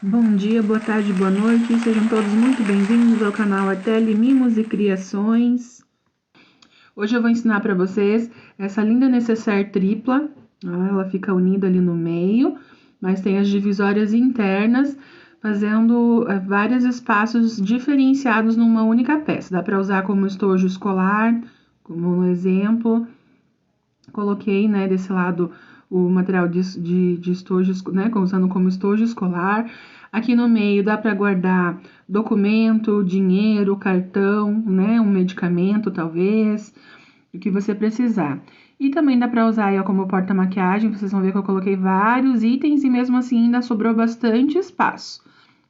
Bom dia, boa tarde, boa noite, sejam todos muito bem-vindos ao canal Artelli Mimos e Criações. Hoje eu vou ensinar para vocês essa linda necessaire tripla, ela fica unida ali no meio, mas tem as divisórias internas, fazendo vários espaços diferenciados numa única peça. Dá para usar como estojo escolar, como um exemplo. Coloquei, né, desse lado o material de estojo, né, usando como estojo escolar. Aqui no meio dá para guardar documento, dinheiro, cartão, né, um medicamento talvez, o que você precisar. E também dá para usar ela como porta-maquiagem, vocês vão ver que eu coloquei vários itens e mesmo assim ainda sobrou bastante espaço,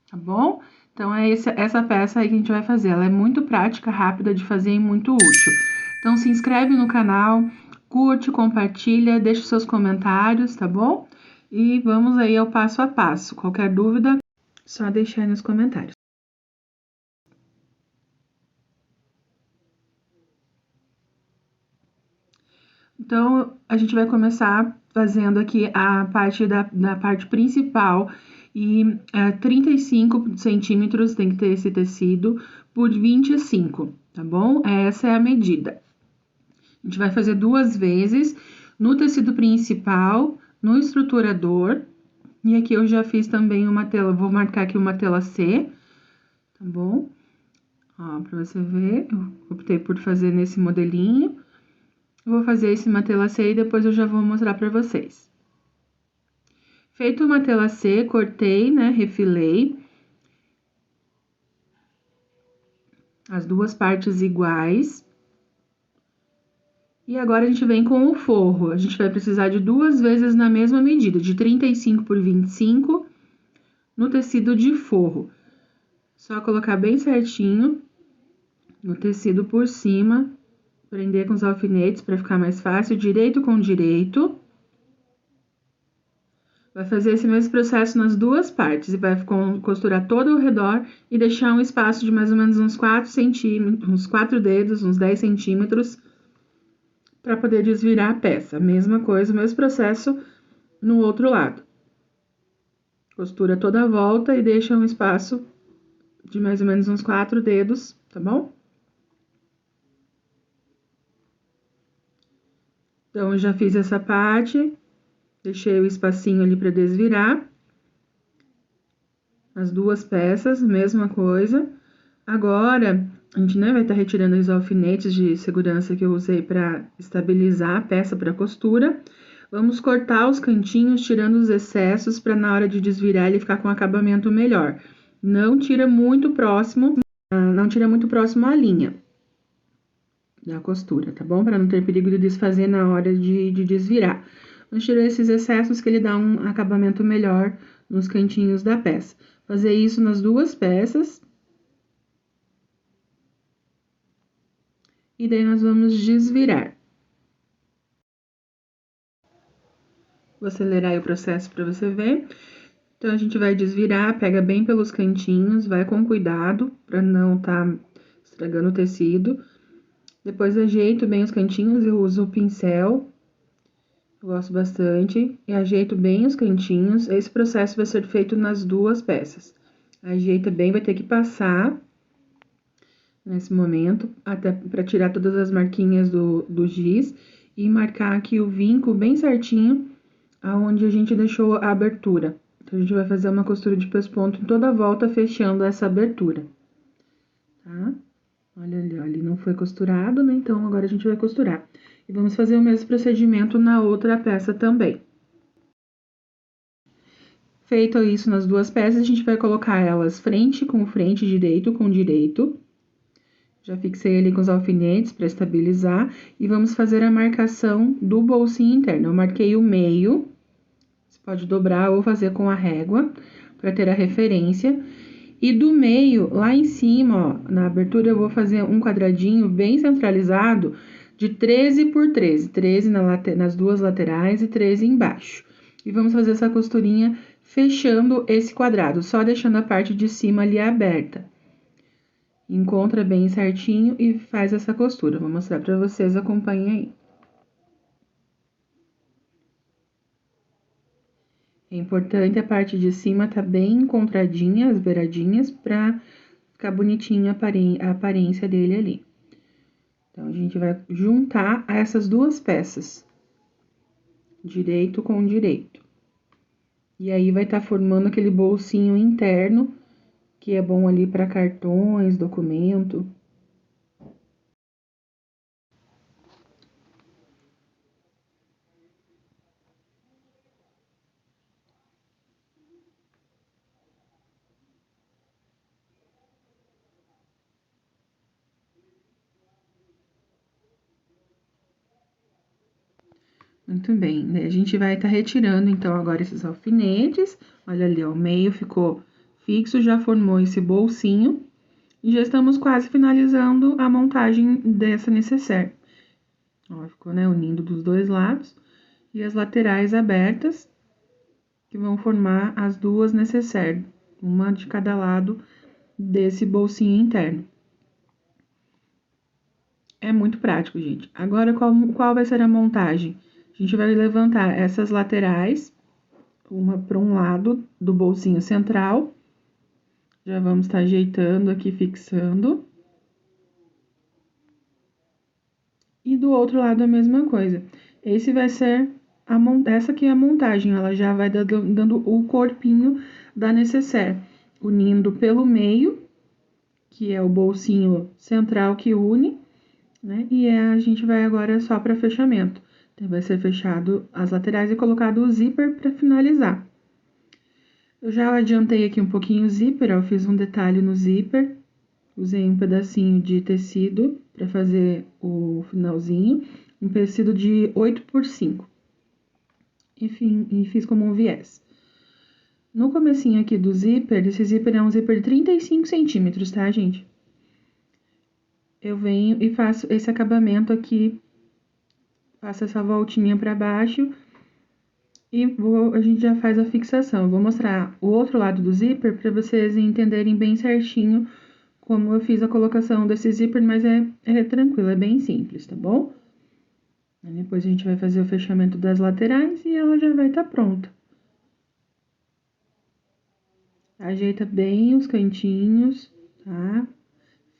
tá bom? Então é essa peça aí que a gente vai fazer, ela é muito prática, rápida de fazer e muito útil. Então se inscreve no canal, curte, compartilha, deixa seus comentários, tá bom? E vamos aí ao passo a passo. Qualquer dúvida, só deixar aí nos comentários. Então, a gente vai começar fazendo aqui a parte da parte principal e 35 centímetros tem que ter esse tecido por 25, tá bom? Essa é a medida. A gente vai fazer 2 vezes no tecido principal, no estruturador, e aqui eu já fiz também uma tela, vou marcar aqui uma tela C, tá bom? Ó, pra você ver, eu optei por fazer nesse modelinho. Eu vou fazer esse tela C e depois eu já vou mostrar pra vocês. Feito uma tela C, cortei, né, refilei as duas partes iguais. E agora a gente vem com o forro. A gente vai precisar de 2 vezes na mesma medida, de 35 por 25 no tecido de forro. Só colocar bem certinho no tecido por cima, prender com os alfinetes para ficar mais fácil, direito com direito. Vai fazer esse mesmo processo nas duas partes e vai costurar todo ao redor e deixar um espaço de mais ou menos uns 4 centímetros, uns 4 dedos, uns 10 centímetros, para poder desvirar a peça. Mesma coisa, mesmo processo no outro lado. Costura toda a volta e deixa um espaço de mais ou menos uns 4 dedos, tá bom? Então, eu já fiz essa parte, deixei o espacinho ali para desvirar. As duas peças, mesma coisa. Agora, a gente, né, vai estar retirando os alfinetes de segurança que eu usei para estabilizar a peça para costura. Vamos cortar os cantinhos, tirando os excessos, para na hora de desvirar ele ficar com um acabamento melhor. Não tira muito próximo à linha da costura, tá bom? Para não ter perigo de desfazer na hora de desvirar. Vamos tirar esses excessos que ele dá um acabamento melhor nos cantinhos da peça. Fazer isso nas duas peças. E daí nós vamos desvirar. Vou acelerar aí o processo para você ver. Então, a gente vai desvirar, pega bem pelos cantinhos, vai com cuidado para não tá estragando o tecido. Depois ajeito bem os cantinhos, eu uso o pincel, eu gosto bastante, e ajeito bem os cantinhos. Esse processo vai ser feito nas duas peças. Ajeita bem, vai ter que passar nesse momento, até para tirar todas as marquinhas do giz e marcar aqui o vinco bem certinho, aonde a gente deixou a abertura. Então, a gente vai fazer uma costura de pesponto em toda a volta, fechando essa abertura, tá? Olha ali, ó, ali não foi costurado, né? Então, agora a gente vai costurar. E vamos fazer o mesmo procedimento na outra peça também. Feito isso nas duas peças, a gente vai colocar elas frente com frente, direito com direito. Já fixei ali com os alfinetes para estabilizar. E vamos fazer a marcação do bolsinho interno. Eu marquei o meio, você pode dobrar ou fazer com a régua, para ter a referência. E do meio, lá em cima, ó, na abertura, eu vou fazer um quadradinho bem centralizado de 13 por 13. 13 nas duas laterais e 13 embaixo. E vamos fazer essa costurinha fechando esse quadrado, só deixando a parte de cima ali aberta. Encontra bem certinho e faz essa costura. Vou mostrar pra vocês, acompanhem aí. É importante a parte de cima tá bem encontradinha, as beiradinhas, pra ficar bonitinha a aparência dele ali. Então, a gente vai juntar essas duas peças, direito com direito. E aí, vai estar formando aquele bolsinho interno, que é bom ali para cartões, documento. Muito bem, né? A gente vai estar retirando, então, agora esses alfinetes. Olha ali, ó, o meio ficou fixo, já formou esse bolsinho. E já estamos quase finalizando a montagem dessa necessaire. Ó, ficou, né, unindo dos dois lados. E as laterais abertas, que vão formar as duas necessaire, uma de cada lado desse bolsinho interno. É muito prático, gente. Agora, qual vai ser a montagem? A gente vai levantar essas laterais, uma para um lado do bolsinho central. Já vamos estar ajeitando aqui, fixando. E do outro lado a mesma coisa. Esse vai ser essa aqui é a montagem, ela já vai dando o corpinho da necessaire, unindo pelo meio, que é o bolsinho central que une, né? E a gente vai agora só para fechamento. Então, vai ser fechado as laterais e colocado o zíper para finalizar. Eu já adiantei aqui um pouquinho o zíper, ó, eu fiz um detalhe no zíper, usei um pedacinho de tecido para fazer o finalzinho, um tecido de 8x5. Enfim, e fiz como um viés. No comecinho aqui do zíper, esse zíper é um zíper de 35 centímetros, tá, gente? Eu venho e faço esse acabamento aqui, faço essa voltinha para baixo e a gente já faz a fixação. Eu vou mostrar o outro lado do zíper para vocês entenderem bem certinho como eu fiz a colocação desse zíper, mas é tranquilo, é bem simples, tá bom? Aí depois a gente vai fazer o fechamento das laterais e ela já vai estar pronta. Ajeita bem os cantinhos, tá?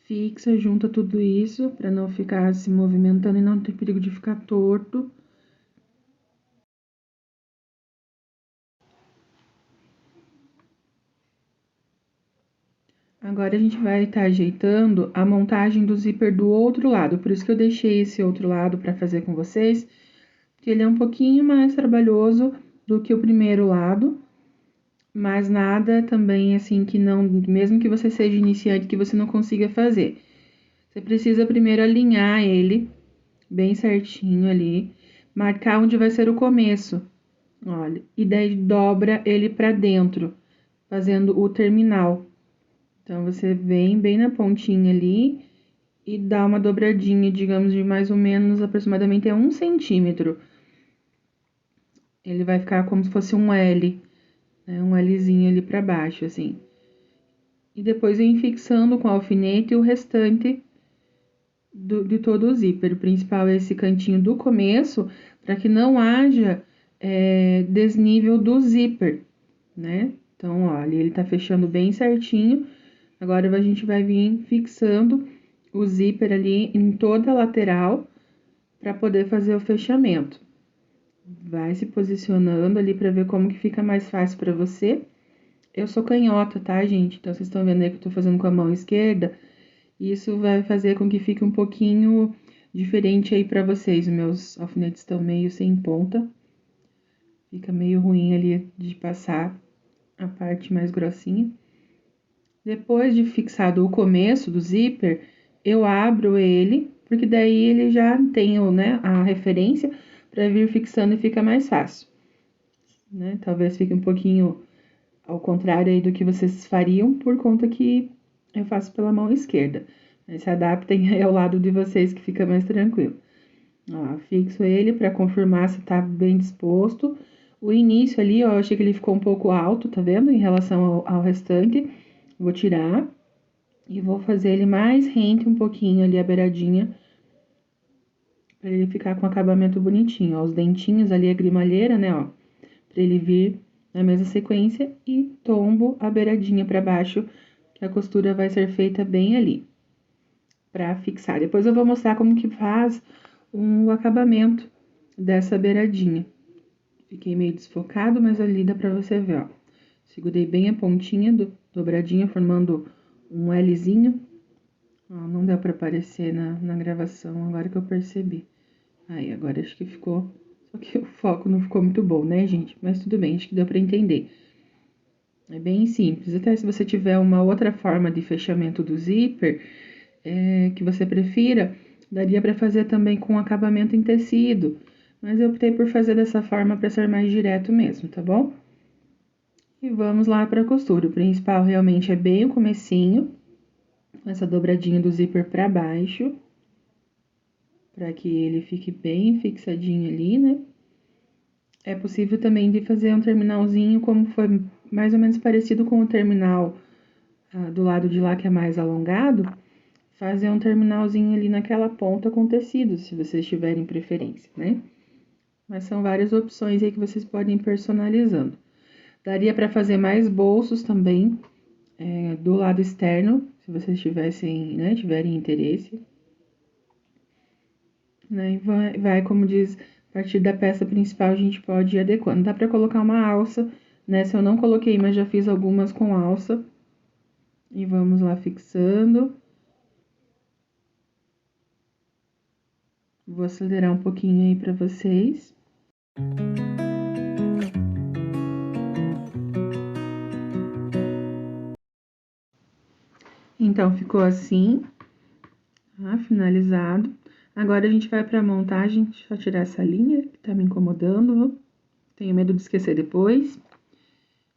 Fixa, junta tudo isso para não ficar se movimentando e não ter perigo de ficar torto. Agora, a gente vai estar ajeitando a montagem do zíper do outro lado, por isso que eu deixei esse outro lado para fazer com vocês, que ele é um pouquinho mais trabalhoso do que o primeiro lado, mas nada também assim que não, mesmo que você seja iniciante, que você não consiga fazer. Você precisa primeiro alinhar ele bem certinho ali, marcar onde vai ser o começo, olha, e daí dobra ele para dentro, fazendo o terminal. Então, você vem bem na pontinha ali e dá uma dobradinha, digamos, de mais ou menos aproximadamente 1 centímetro. Ele vai ficar como se fosse um L, né? Um Lzinho ali pra baixo, assim. E depois vem fixando com alfinete o restante de todo o zíper. O principal é esse cantinho do começo, para que não haja desnível do zíper, né? Então, olha, ele tá fechando bem certinho. Agora, a gente vai vir fixando o zíper ali em toda a lateral para poder fazer o fechamento. Vai se posicionando ali para ver como que fica mais fácil para você. Eu sou canhota, tá, gente? Então, vocês estão vendo aí que eu tô fazendo com a mão esquerda. Isso vai fazer com que fique um pouquinho diferente aí para vocês. Os meus alfinetes estão meio sem ponta. Fica meio ruim ali de passar a parte mais grossinha. Depois de fixado o começo do zíper, eu abro ele, porque daí ele já tem, né, a referência para vir fixando e fica mais fácil, né? Talvez fique um pouquinho ao contrário aí do que vocês fariam, por conta que eu faço pela mão esquerda. Mas se adaptem aí ao lado de vocês que fica mais tranquilo. Ó, fixo ele para confirmar se tá bem disposto. O início ali, ó, eu achei que ele ficou um pouco alto, tá vendo? Em relação ao restante. Vou tirar e vou fazer ele mais rente um pouquinho ali a beiradinha, pra ele ficar com acabamento bonitinho, ó. Os dentinhos ali, a grimalheira, né, ó, pra ele vir na mesma sequência e tombo a beiradinha para baixo, que a costura vai ser feita bem ali, para fixar. Depois eu vou mostrar como que faz o acabamento dessa beiradinha. Fiquei meio desfocado, mas ali dá pra você ver, ó. Segurei bem a pontinha do dobradinha, formando um Lzinho. Ó, não deu pra aparecer na gravação, agora que eu percebi. Aí, agora acho que ficou... Só que o foco não ficou muito bom, né, gente? Mas tudo bem, acho que deu pra entender. É bem simples. Até se você tiver uma outra forma de fechamento do zíper, que você prefira, daria pra fazer também com acabamento em tecido. Mas eu optei por fazer dessa forma para ser mais direto mesmo, tá bom? E vamos lá para a costura. O principal realmente é bem o comecinho, essa dobradinha do zíper para baixo, para que ele fique bem fixadinho ali, né? É possível também de fazer um terminalzinho, como foi mais ou menos parecido com o terminal do lado de lá, que é mais alongado, fazer um terminalzinho ali naquela ponta com tecido, se vocês tiverem preferência, né? Mas são várias opções aí que vocês podem ir personalizando. Daria para fazer mais bolsos também, do lado externo, se vocês tivessem, né, tiverem interesse. Né, e vai, como diz, a partir da peça principal a gente pode ir adequando. Dá para colocar uma alça, nessa eu não coloquei, mas já fiz algumas com alça. E vamos lá fixando. Vou acelerar um pouquinho aí para vocês. Então, ficou assim, tá? Finalizado. Agora, a gente vai pra montagem, deixa eu tirar essa linha que tá me incomodando. Tenho medo de esquecer depois.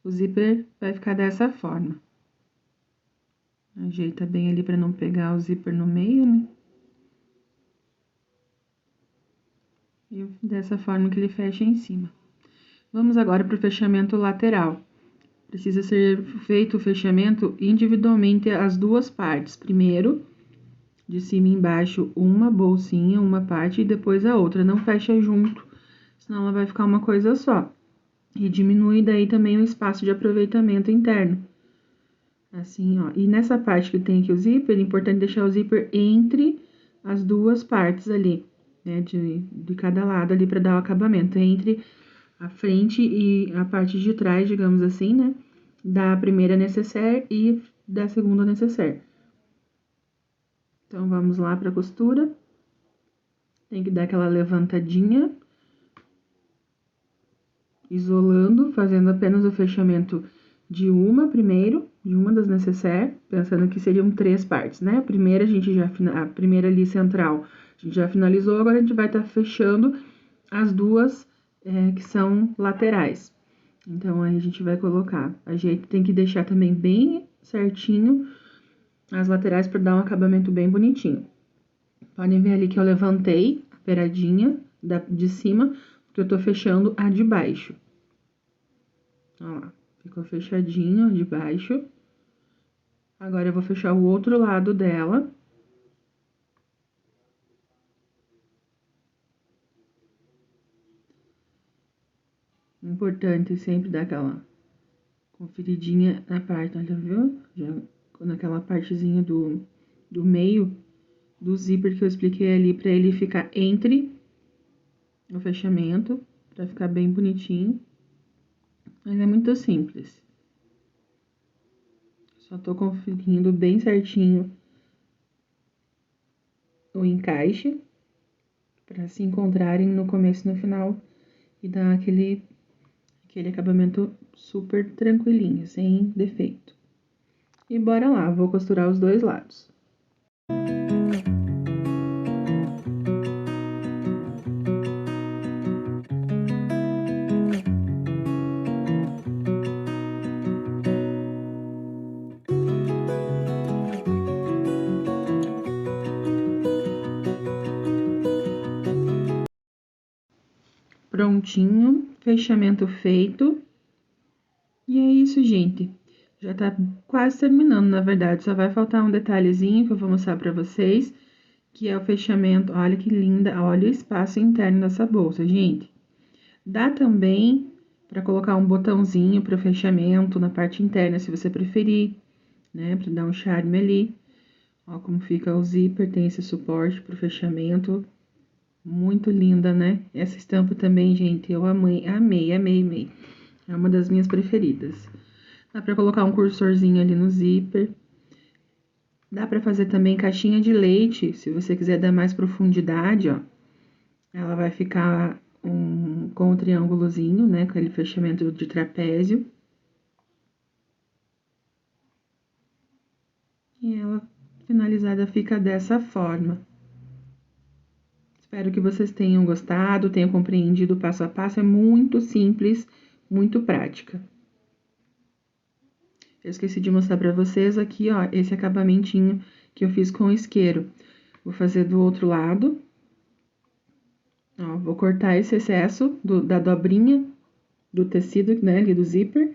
O zíper vai ficar dessa forma. Ajeita bem ali pra não pegar o zíper no meio, né? E dessa forma que ele fecha em cima. Vamos agora pro fechamento lateral. Precisa ser feito o fechamento individualmente as duas partes. Primeiro, de cima e embaixo, uma bolsinha, uma parte, e depois a outra. Não fecha junto, senão ela vai ficar uma coisa só. E diminui daí também o espaço de aproveitamento interno. Assim, ó. E nessa parte que tem aqui o zíper, é importante deixar o zíper entre as duas partes ali, né? De cada lado ali para dar o acabamento. Entre a frente e a parte de trás, digamos assim, né? Da primeira necessaire e da segunda necessaire. Então, vamos lá pra costura. Tem que dar aquela levantadinha. Isolando, fazendo apenas o fechamento de uma primeiro, de uma das necessaire, pensando que seriam 3 partes, né? A primeira a primeira ali central, a gente já finalizou, agora a gente vai estar fechando as duas que são laterais. Então, aí a gente vai colocar. A gente tem que deixar também bem certinho as laterais para dar um acabamento bem bonitinho. Podem ver ali que eu levantei a beiradinha de cima, porque eu tô fechando a de baixo. Ó lá, ficou fechadinho de baixo. Agora, eu vou fechar o outro lado dela. Importante sempre dar aquela conferidinha na parte, olha, viu? Já naquela partezinha do meio do zíper que eu expliquei ali, pra ele ficar entre o fechamento, pra ficar bem bonitinho. Mas é muito simples. Só tô conferindo bem certinho o encaixe, pra se encontrarem no começo e no final e dar aquele acabamento super tranquilinho, sem defeito. E bora lá, vou costurar os dois lados. Prontinho, fechamento feito. E é isso, gente. Já tá quase terminando, na verdade. Só vai faltar um detalhezinho que eu vou mostrar pra vocês, que é o fechamento. Olha que linda, olha o espaço interno dessa bolsa, gente. Dá também para colocar um botãozinho para fechamento na parte interna, se você preferir, né? Para dar um charme ali. Ó, como fica o zíper, tem esse suporte pro fechamento. Muito linda, né? Essa estampa também, gente, eu amei, amei, amei, amei. É uma das minhas preferidas. Dá pra colocar um cursorzinho ali no zíper. Dá pra fazer também caixinha de leite, se você quiser dar mais profundidade, ó. Ela vai ficar com um triângulozinho, né? Com aquele fechamento de trapézio. E ela finalizada fica dessa forma. Espero que vocês tenham gostado, tenham compreendido o passo a passo. É muito simples, muito prática. Eu esqueci de mostrar pra vocês aqui, ó, esse acabamentinho que eu fiz com isqueiro. Vou fazer do outro lado. Ó, vou cortar esse excesso da dobrinha do tecido, né, ali do zíper,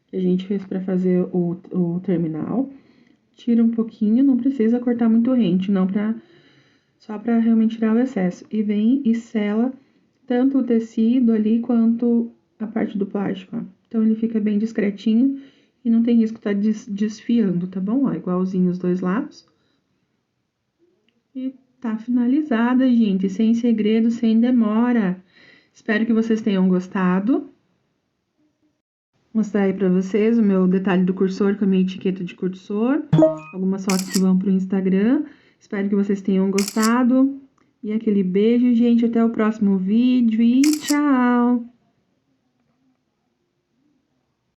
que a gente fez pra fazer o terminal. Tira um pouquinho, não precisa cortar muito rente, não só pra realmente tirar o excesso. E vem e sela tanto o tecido ali quanto a parte do plástico, ó. Então, ele fica bem discretinho e não tem risco de tá desfiando, tá bom? Ó, igualzinho os dois lados. E tá finalizada, gente, sem segredo, sem demora. Espero que vocês tenham gostado. Vou mostrar aí pra vocês o meu detalhe do cursor com a minha etiqueta de cursor. Algumas fotos que vão pro Instagram. Espero que vocês tenham gostado. E aquele beijo, gente. Até o próximo vídeo e tchau!